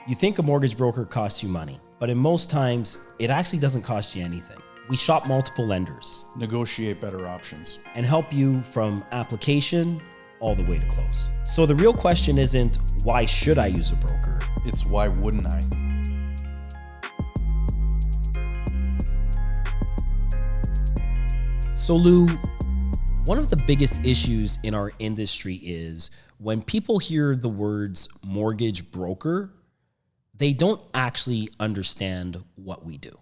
You think a mortgage broker costs you money, but in most times, it actually doesn't cost you anything. We shop multiple lenders, negotiate better options, and help you from application all the way to close. So the real question isn't, why should I use a broker? It's why wouldn't I? So Lou, one of the biggest issues in our industry is when people hear the words mortgage broker, they don't actually understand what we do.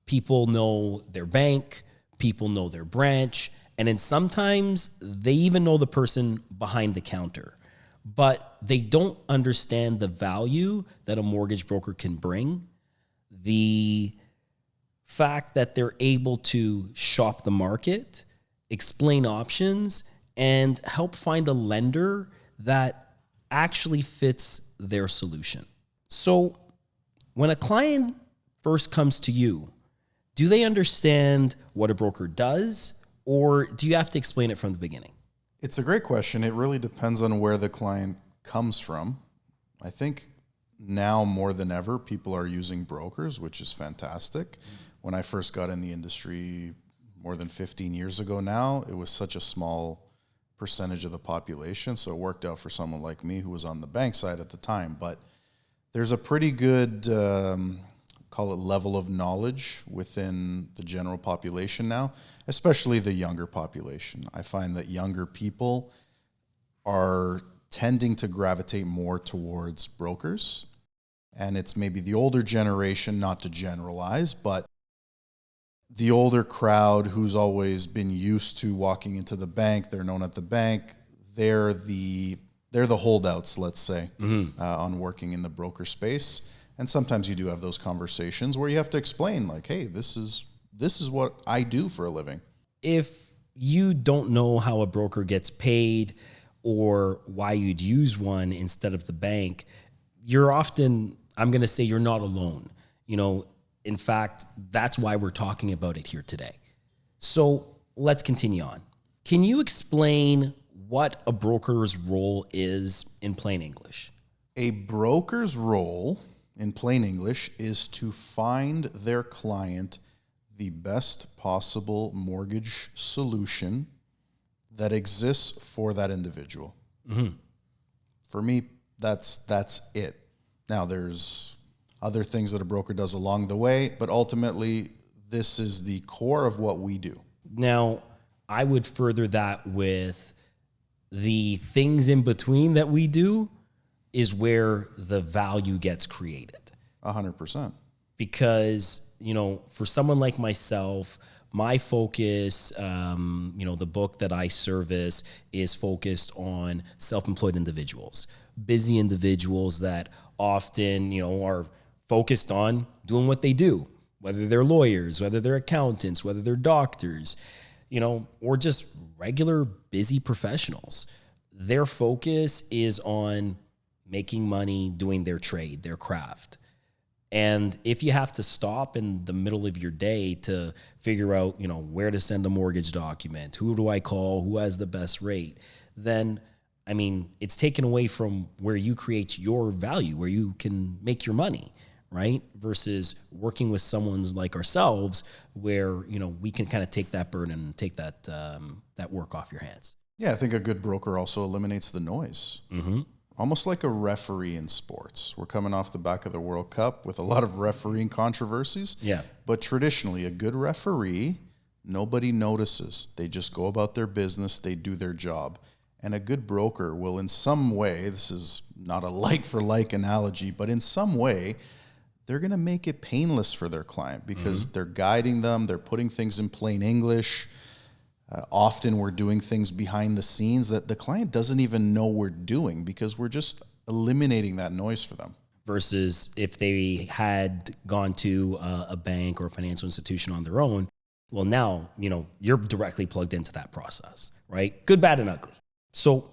People know their bank, people know their branch, and then sometimes they even know the person behind the counter, but they don't understand the value that a mortgage broker can bring, the fact that they're able to shop the market, explain options, and help find a lender that actually fits their solution. So when a client first comes to you, do they understand what a broker does, or do you have to explain it from the beginning? It's a great question. It really depends on where the client comes from. I think now more than ever, people are using brokers, which is fantastic. When I first got in the industry more than 15 years ago now, it was such a small percentage of the population, so it worked out for someone like me who was on the bank side at the time. But there's a pretty good, call it level of knowledge within the general population now, especially the younger population. I find that younger people are tending to gravitate more towards brokers. And it's maybe the older generation, not to generalize, but the older crowd who's always been used to walking into the bank, they're known at the bank, they're the holdouts, let's say, on working in the broker space. And sometimes you do have those conversations where you have to explain, like, hey, this is what I do for a living. If you don't know how a broker gets paid or why you'd use one instead of the bank, you're often, I'm going to say, you're not alone. In fact, that's why we're talking about it here today. So let's continue on. Can you explain what a broker's role is in plain English? A broker's role in plain English is to find their client the best possible mortgage solution that exists for that individual. Mm-hmm. For me, that's it. Now, there's other things that a broker does along the way, but ultimately, this is the core of what we do. Now, I would further that with the things in between that we do is where the value gets created. 100%. Because, for someone like myself, my focus, the book that I service is focused on self-employed individuals, busy individuals that often, are focused on doing what they do, whether they're lawyers, whether they're accountants, whether they're doctors, or just regular busy professionals. Their focus is on making money, doing their trade, their craft. And if you have to stop in the middle of your day to figure out, where to send a mortgage document, who do I call, who has the best rate, then, it's taken away from where you create your value, where you can make your money, right? Versus working with someone's like ourselves where, we can kind of take that burden and take that work off your hands. Yeah, I think a good broker also eliminates the noise. Mm-hmm. Almost like a referee in sports. We're coming off the back of the World Cup with a lot of refereeing controversies. Yeah. But traditionally, a good referee, nobody notices. They just go about their business. They do their job. And a good broker will in some way, this is not a like-for-like analogy, but in some way, they're going to make it painless for their client because they're guiding them. They're putting things in plain English. Often we're doing things behind the scenes that the client doesn't even know we're doing because we're just eliminating that noise for them. Versus if they had gone to a bank or a financial institution on their own, well, now, you're directly plugged into that process, right? Good, bad, and ugly. So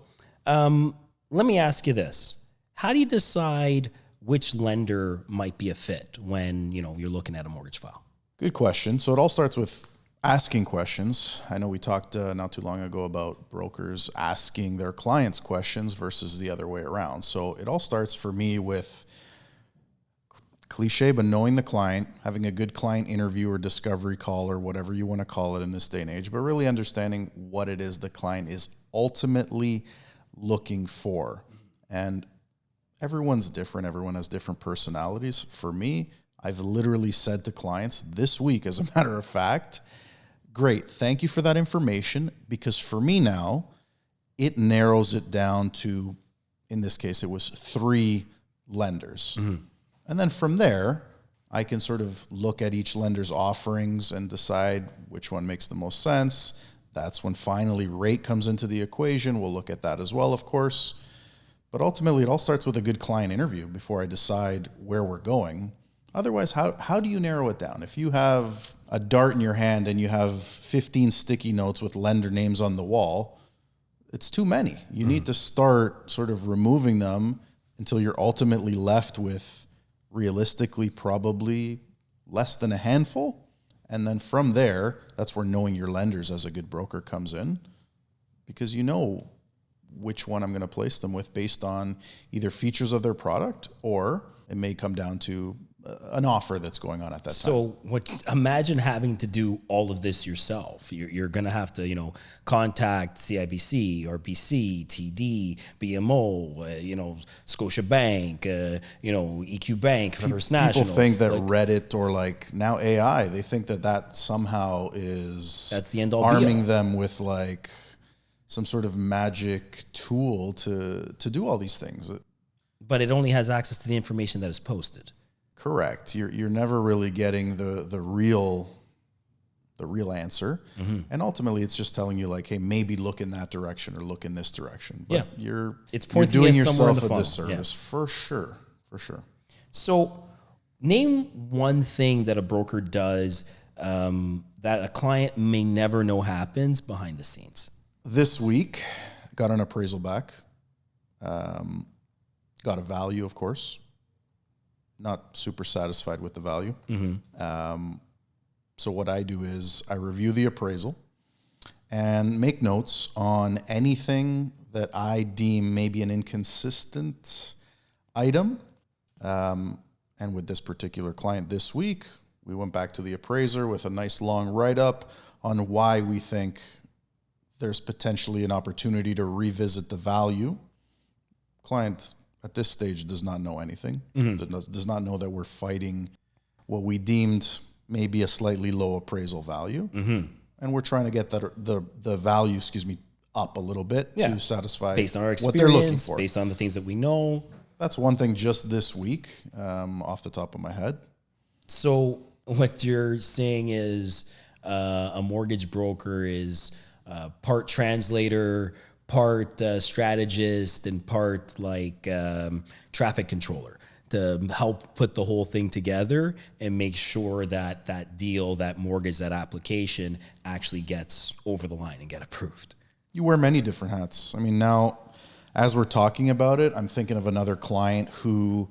let me ask you this. How do you decide which lender might be a fit when, you're looking at a mortgage file? Good question. So it all starts with asking questions. I know we talked not too long ago about brokers asking their clients questions versus the other way around. So it all starts for me with cliche, but knowing the client, having a good client interview or discovery call or whatever you want to call it in this day and age, but really understanding what it is the client is ultimately looking for. And everyone's different. Everyone has different personalities. For me, I've literally said to clients this week, as a matter of fact, great, thank you for that information, because for me now, it narrows it down to, in this case, it was 3 lenders. And then from there, I can sort of look at each lender's offerings and decide which one makes the most sense. That's when finally rate comes into the equation. We'll look at that as well, of course. But ultimately, it all starts with a good client interview before I decide where we're going. Otherwise, how do you narrow it down? If you have a dart in your hand and you have 15 sticky notes with lender names on the wall, it's too many. You need to start sort of removing them until you're ultimately left with realistically probably less than a handful. And then from there, that's where knowing your lenders as a good broker comes in, because you know which one I'm going to place them with based on either features of their product, or it may come down to an offer that's going on at that time. So imagine having to do all of this yourself. You're going to have to, contact CIBC, RBC, TD, BMO, Scotiabank, EQ Bank, First National. People think that Reddit or like now AI, they think that somehow is that's the end all arming them with like some sort of magic tool to do all these things. But it only has access to the information that is posted. Correct. You're never really getting the real answer. And ultimately it's just telling you like, hey, maybe look in that direction or look in this direction. But you're doing yourself a disservice for sure. For sure. So name one thing that a broker does that a client may never know happens behind the scenes. This week, got an appraisal back. Got a value, of course. Not super satisfied with the value. So what I do is I review the appraisal and make notes on anything that I deem maybe an inconsistent item. And with this particular client this week, we went back to the appraiser with a nice long write-up on why we think there's potentially an opportunity to revisit the value. Client at this stage does not know anything, does not know that we're fighting what we deemed maybe a slightly low appraisal value. And we're trying to get the value, up a little bit to satisfy based on our experience, what they're looking for. Based on the things that we know. That's one thing just this week, off the top of my head. So what you're saying is a mortgage broker is part translator, part strategist, and part like traffic controller to help put the whole thing together and make sure that that deal, that mortgage, that application actually gets over the line and get approved. You wear many different hats. I mean, now as we're talking about it, I'm thinking of another client who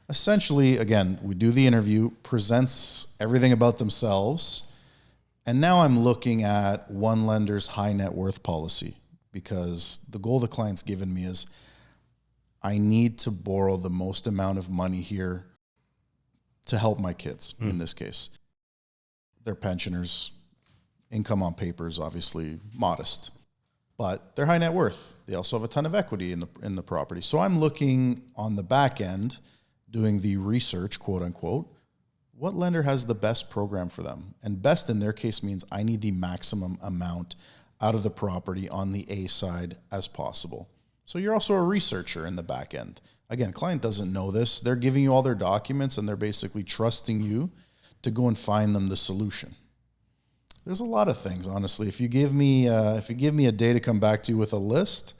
essentially, again, we do the interview, presents everything about themselves, and now I'm looking at one lender's high net worth policy, because the goal the client's given me is I need to borrow the most amount of money here to help my kids, in this case. They're pensioners. Income on paper is obviously modest, but they're high net worth. They also have a ton of equity in the property. So I'm looking on the back end, doing the research, quote unquote, what lender has the best program for them? And best in their case means I need the maximum amount out of the property on the A side as possible. So you're also a researcher in the back end. Again, client doesn't know this. They're giving you all their documents and they're basically trusting you to go and find them the solution. There's a lot of things, honestly. If you give me a day to come back to you with a list,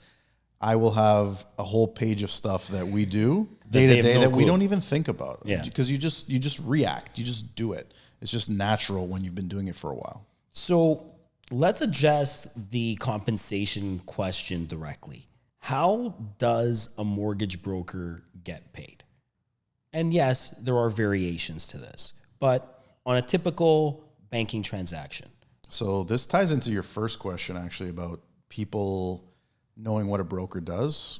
I will have a whole page of stuff that we do day to day that we don't even think about. Yeah. Because you just react. You just do it. It's just natural when you've been doing it for a while. So let's address the compensation question directly. How does a mortgage broker get paid? And yes, there are variations to this, but on a typical banking transaction. So this ties into your first question, actually, about people knowing what a broker does.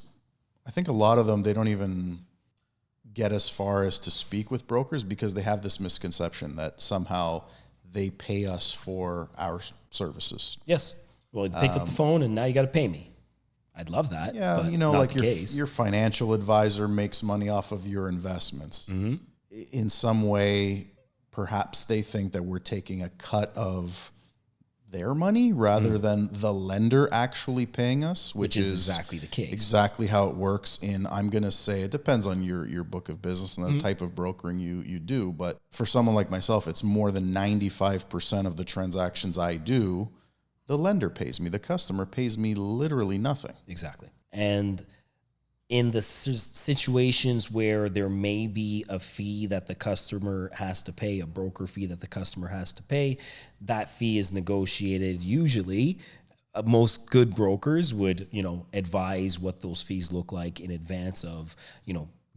I think a lot of them, they don't even get as far as to speak with brokers because they have this misconception that somehow they pay us for our services. Yes. Well, you picked up the phone and now you got to pay me. I'd love that. Yeah, but you know, not like the case. your financial advisor makes money off of your investments. In some way, perhaps they think that we're taking a cut of their money rather than the lender actually paying us, which is exactly the case. Exactly how it works I'm going to say, it depends on your book of business and the type of brokering you do. But for someone like myself, it's more than 95% of the transactions I do, the lender pays me. The customer pays me literally nothing. Exactly. And in the situations where there may be a fee that the customer has to pay, a broker fee that the customer has to pay, that fee is negotiated usually. Most good brokers would, advise what those fees look like in advance of,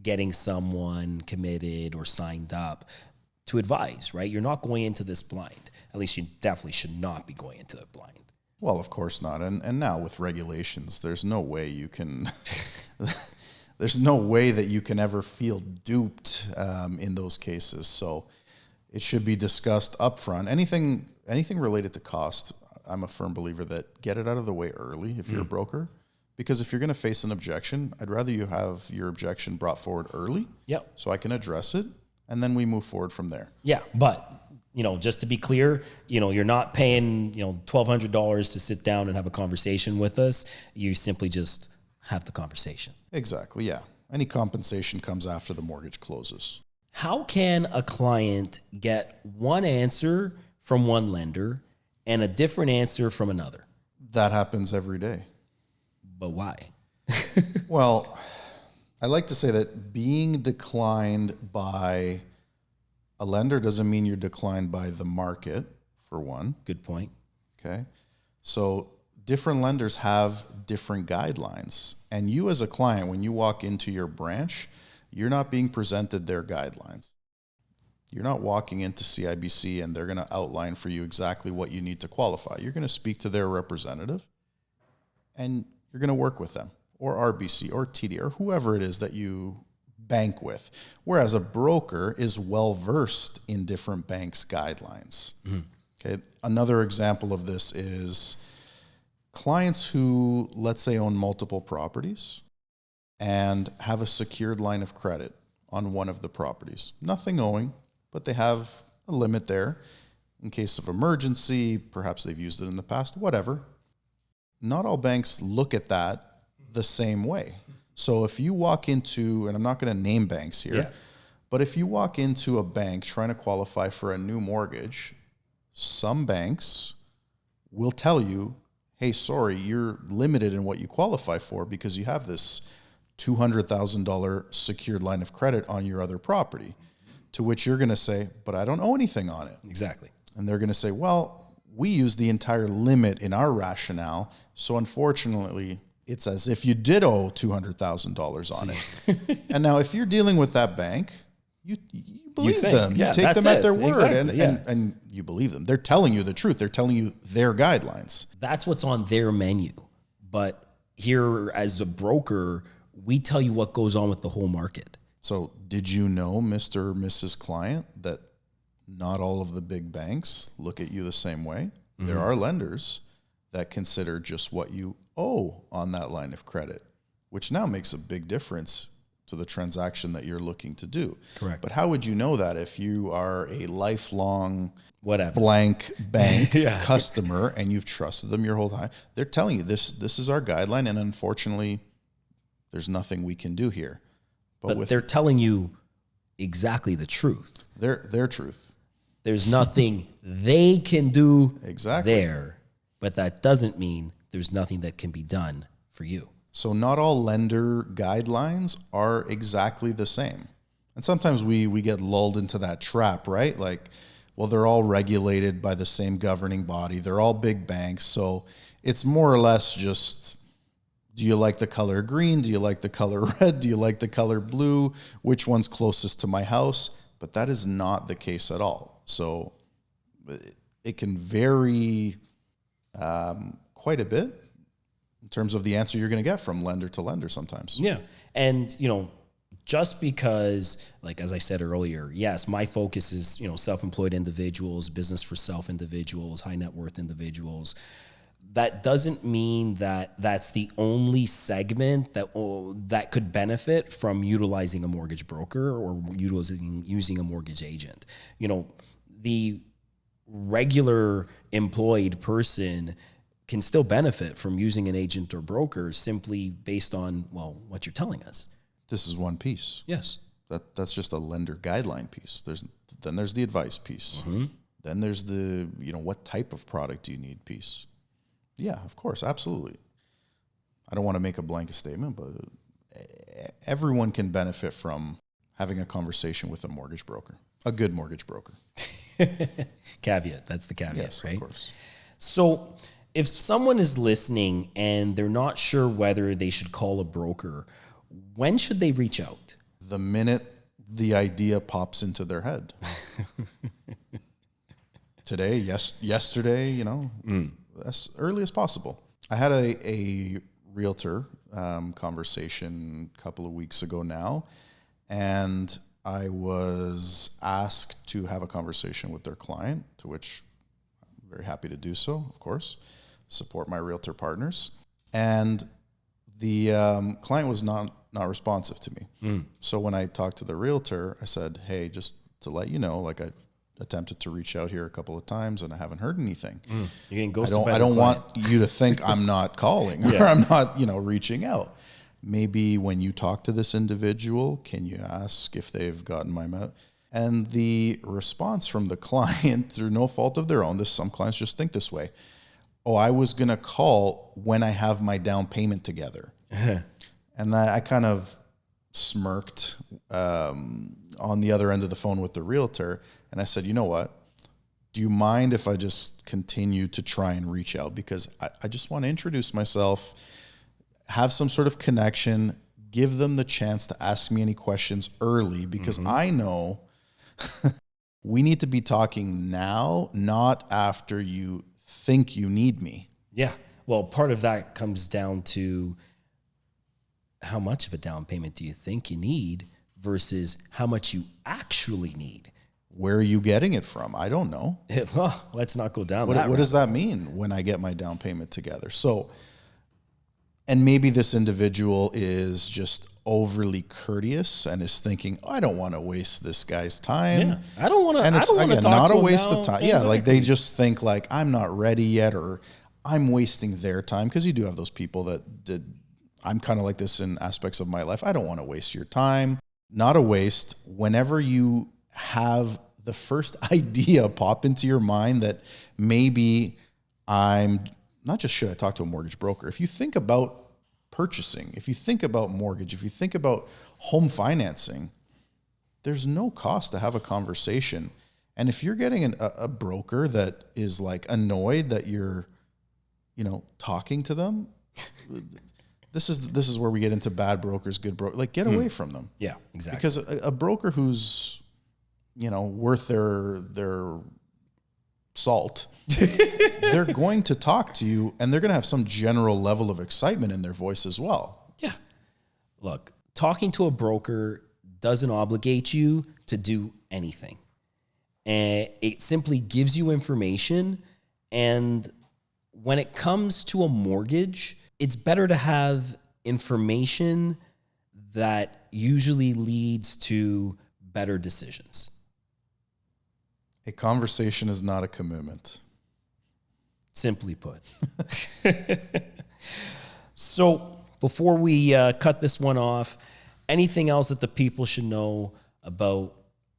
getting someone committed or signed up to advise, right? You're not going into this blind. At least you definitely should not be going into it blind. Well, of course not. And now with regulations, there's no way you can... There's no way that you can ever feel duped in those cases. So it should be discussed upfront. Anything related to cost, I'm a firm believer that get it out of the way early if you're a broker. Because if you're going to face an objection, I'd rather you have your objection brought forward early so I can address it, and then we move forward from there. Yeah, but... just to be clear, you're not paying, $1,200 to sit down and have a conversation with us. You simply just have the conversation. Exactly, yeah. Any compensation comes after the mortgage closes. How can a client get one answer from one lender and a different answer from another? That happens every day. But why? Well, I like to say that being declined by a lender doesn't mean you're declined by the market, for one. Good point. Okay. So different lenders have different guidelines. And you as a client, when you walk into your branch, you're not being presented their guidelines. You're not walking into CIBC and they're going to outline for you exactly what you need to qualify. You're going to speak to their representative and you're going to work with them, or RBC or TD or whoever it is that you bank with, whereas a broker is well versed in different banks' guidelines. Okay. Another example of this is clients who, let's say, own multiple properties and have a secured line of credit on one of the properties. Nothing owing, but they have a limit there in case of emergency. Perhaps they've used it in the past, whatever. Not all banks look at that the same way. So if you walk into, and I'm not going to name banks here, but if you walk into a bank trying to qualify for a new mortgage, some banks will tell you, hey, sorry, you're limited in what you qualify for because you have this $200,000 secured line of credit on your other property, to which you're going to say, but I don't owe anything on it. Exactly. And they're going to say, well, we use the entire limit in our rationale, so unfortunately, it's as if you did owe $200,000 on it. And now if you're dealing with that bank, you believe them. You take them at their word and you believe them. They're telling you the truth. They're telling you their guidelines. That's what's on their menu. But here as a broker, we tell you what goes on with the whole market. So did you know, Mr. or Mrs. Client, that not all of the big banks look at you the same way? Mm-hmm. There are lenders that consider just what you owe on that line of credit, which now makes a big difference to the transaction that you're looking to do. Correct. But how would you know that if you are a lifelong whatever blank bank customer and you've trusted them your whole time? They're telling you this is our guideline, and unfortunately, there's nothing we can do here. But they're telling you exactly the truth. Their truth. There's nothing they can do exactly there, but that doesn't mean there's nothing that can be done for you. So not all lender guidelines are exactly the same. And sometimes we get lulled into that trap, right? Like, well, they're all regulated by the same governing body. They're all big banks. So it's more or less just, do you like the color green? Do you like the color red? Do you like the color blue? Which one's closest to my house? But that is not the case at all. So it can vary quite a bit in terms of the answer you're going to get from lender to lender sometimes. Yeah. And, just because, like, as I said earlier, yes, my focus is, self-employed individuals, business for self individuals, high net worth individuals. That doesn't mean that that's the only segment that could benefit from utilizing a mortgage broker or using a mortgage agent. The regular employed person can still benefit from using an agent or broker simply based on, what you're telling us. This is one piece. Yes. That's just a lender guideline piece. Then there's the advice piece. Mm-hmm. Then there's the, what type of product do you need piece. Yeah, of course, absolutely. I don't want to make a blanket statement, but everyone can benefit from having a conversation with a mortgage broker, a good mortgage broker. Caveat, that's the caveat, yes, right? Of course. So if someone is listening and they're not sure whether they should call a broker, when should they reach out? The minute the idea pops into their head. Today, yesterday, as early as possible. I had a realtor conversation a couple of weeks ago now, and I was asked to have a conversation with their client, to which I'm very happy to do so, of course, support my realtor partners. And the client was not responsive to me. So when I talked to the realtor, I said, hey, just to let you know, like, I attempted to reach out here a couple of times and I haven't heard anything. You're getting ghosted by the I don't client. want you to think I'm not calling or I'm not, reaching out. Maybe when you talk to this individual, can you ask if they've gotten my mail? And the response from the client, through no fault of their own, some clients just think this way. Oh, I was going to call when I have my down payment together. And I kind of smirked on the other end of the phone with the realtor. And I said, you know what? Do you mind if I just continue to try and reach out? Because I just want to introduce myself, have some sort of connection, give them the chance to ask me any questions early, because I know we need to be talking now, not after you think you need me. Yeah. Well, part of that comes down to how much of a down payment do you think you need versus how much you actually need. Where are you getting it from? I don't know. Well, let's not go down that route. What does that mean when I get my down payment together? So, and maybe this individual is just overly courteous and is thinking, I don't want to waste this guy's time. Yeah. I don't want to. And it's, again, not a waste of time. Exactly. Yeah, like they just think like, I'm not ready yet, or I'm wasting their time, because you do have those people that did. I'm kind of like this in aspects of my life. I don't want to waste your time. Not a waste. Whenever you have the first idea pop into your mind that maybe I'm not just, should I talk to a mortgage broker? If you think about purchasing, if you think about mortgage, if you think about home financing, there's no cost to have a conversation. And if you're getting a broker that is like annoyed that you're, talking to them, this is where we get into bad brokers, good brokers. Like, get away from them. Yeah, exactly. Because a broker who's, worth their salt, they're going to talk to you, and they're going to have some general level of excitement in their voice as well. Yeah. Look, talking to a broker doesn't obligate you to do anything. And it simply gives you information. And when it comes to a mortgage, it's better to have information that usually leads to better decisions. A conversation is not a commitment. Simply put. So before we cut this one off, anything else that the people should know about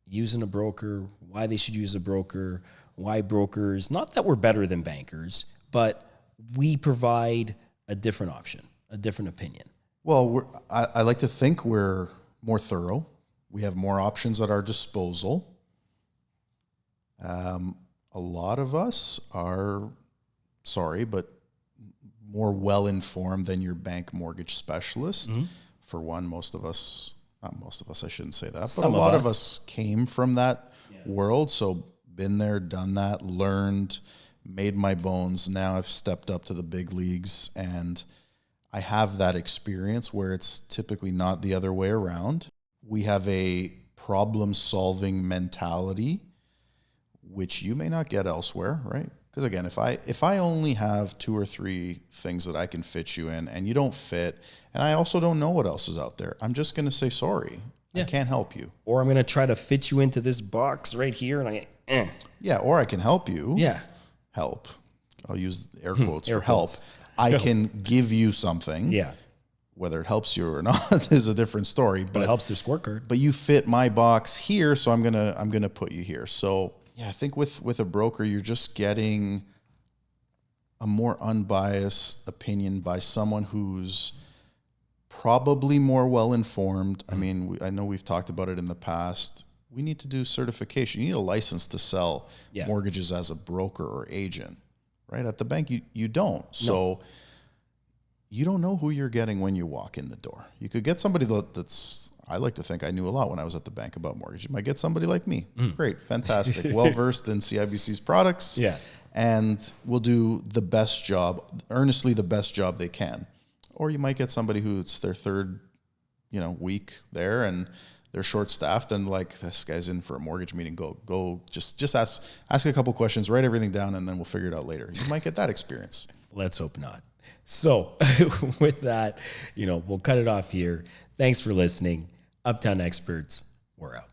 using a broker, why they should use a broker, why brokers, not that we're better than bankers, but we provide a different option, a different opinion? Well, I like to think we're more thorough. We have more options at our disposal. A lot of us are, but more well-informed than your bank mortgage specialist. Mm-hmm. For one, most of us, I shouldn't say that, but a lot of us came from that world. So been there, done that, learned, made my bones. Now I've stepped up to the big leagues, and I have that experience where it's typically not the other way around. we have a problem-solving mentality, which you may not get elsewhere, right? Because again, if I only have 2 or 3 things that I can fit you in and you don't fit, and I also don't know what else is out there, I'm just going to say sorry. I can't help you. Or I'm going to try to fit you into this box right here, and Yeah, or I can help you. Yeah. Help. I'll use air quotes for help. I can give you something. Yeah. Whether it helps you or not is a different story. But it helps their scorecard. But you fit my box here, so I'm gonna put you here. So yeah, I think with a broker, you're just getting a more unbiased opinion by someone who's probably more well-informed. I mean, I know we've talked about it in the past. We need to do certification. You need a license to sell mortgages as a broker or agent, right? At the bank, you don't. So you don't know who you're getting when you walk in the door. You could get somebody that's, I like to think I knew a lot when I was at the bank about mortgage. You might get somebody like me. Great, fantastic, well-versed in CIBC's products. Yeah. And will do the best job, earnestly the best job they can. Or you might get somebody who's their third, week there and they're short-staffed and like, this guy's in for a mortgage meeting. Go, just ask a couple questions, write everything down, and then we'll figure it out later. You might get that experience. Let's hope not. So with that, we'll cut it off here. Thanks for listening. Uptown Experts, we're out.